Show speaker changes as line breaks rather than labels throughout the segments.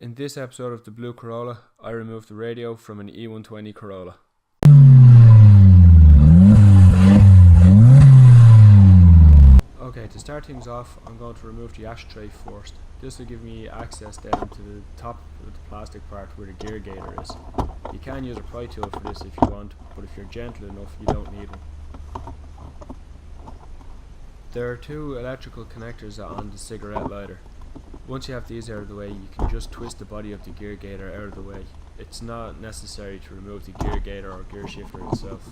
In this episode of the Blue Corolla, I removed the radio from an E120 Corolla. Okay, to start things off, I'm going to remove the ashtray first. This will give me access down to the top of the plastic part where the gear gator is. You can use a pry tool for this if you want, but if you're gentle enough, you don't need one. There are two electrical connectors on the cigarette lighter. Once you have these out of the way, you can just twist the body of the gear gator out of the way. It's not necessary to remove the gear gator or gear shifter itself.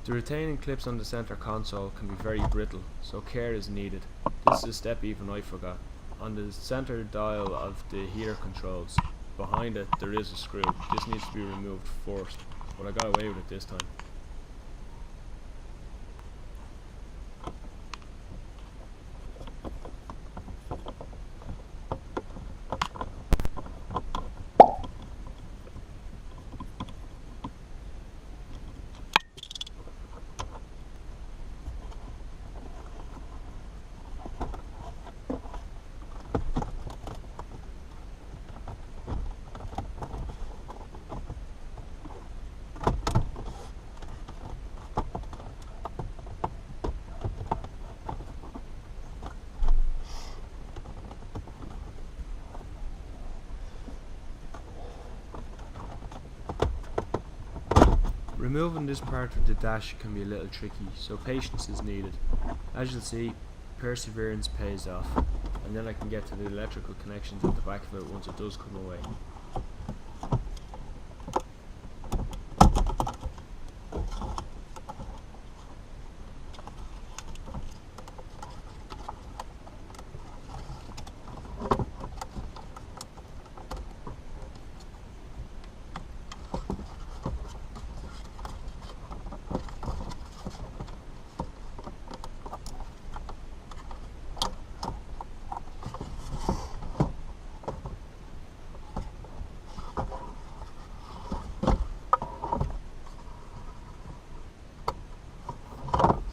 The retaining clips on the center console can be very brittle, so care is needed. This is a step even I forgot. On the center dial of the heater controls, behind it there is a screw. This needs to be removed first, but I got away with it this time. Removing this part of the dash can be a little tricky, so patience is needed. As you'll see, perseverance pays off, and then I can get to the electrical connections at the back of it once it does come away.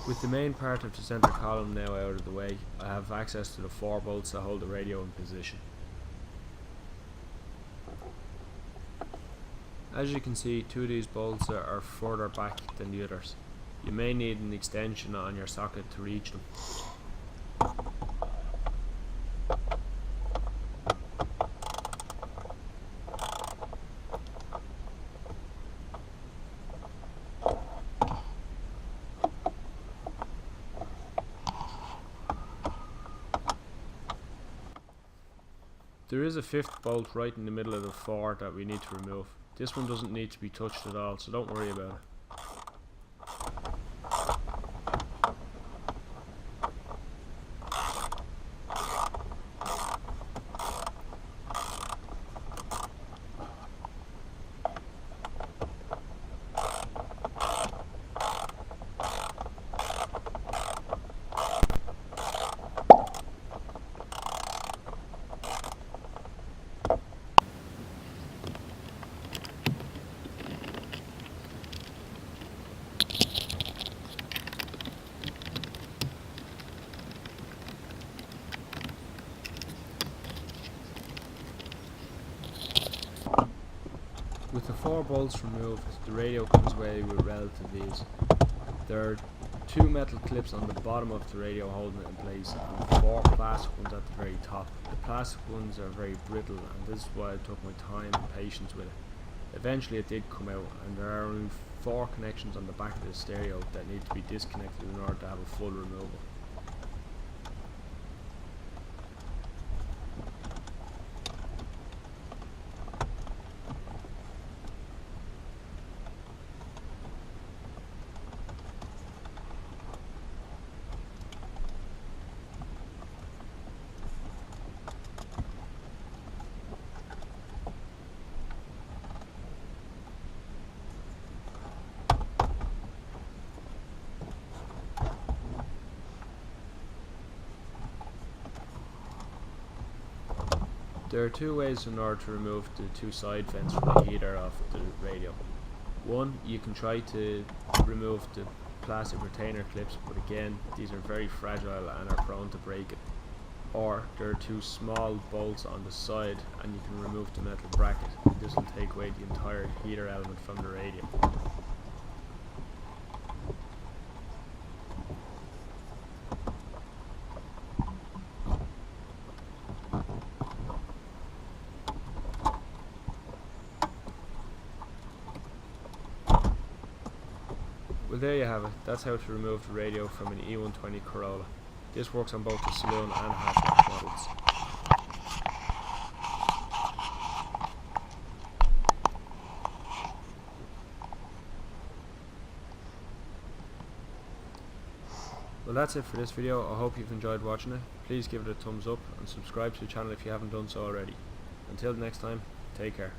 With the main part of the center column now out of the way, I have access to the 4 bolts that hold the radio in position. As you can see, 2 of these bolts are further back than the others. You may need an extension on your socket to reach them. There is a 5th bolt right in the middle of the 4 that we need to remove. This one doesn't need to be touched at all, so don't worry about it. With the 4 bolts removed, the radio comes away with relative ease. There are 2 metal clips on the bottom of the radio holding it in place, and 4 plastic ones at the very top. The plastic ones are very brittle, and this is why I took my time and patience with it. Eventually it did come out, and there are only 4 connections on the back of the stereo that need to be disconnected in order to have a full removal. There are two ways in order to remove the two side vents from the heater of the radio. One, you can try to remove the plastic retainer clips, but again these are very fragile and are prone to breaking. Or there are two small bolts on the side and you can remove the metal bracket. This will take away the entire heater element from the radio. Well, there you have it. That's how to remove the radio from an E120 Corolla. This works on both the saloon and hatchback models. Well, that's it for this video. I hope you've enjoyed watching it. Please give it a thumbs up and subscribe to the channel if you haven't done so already. Until next time, take care.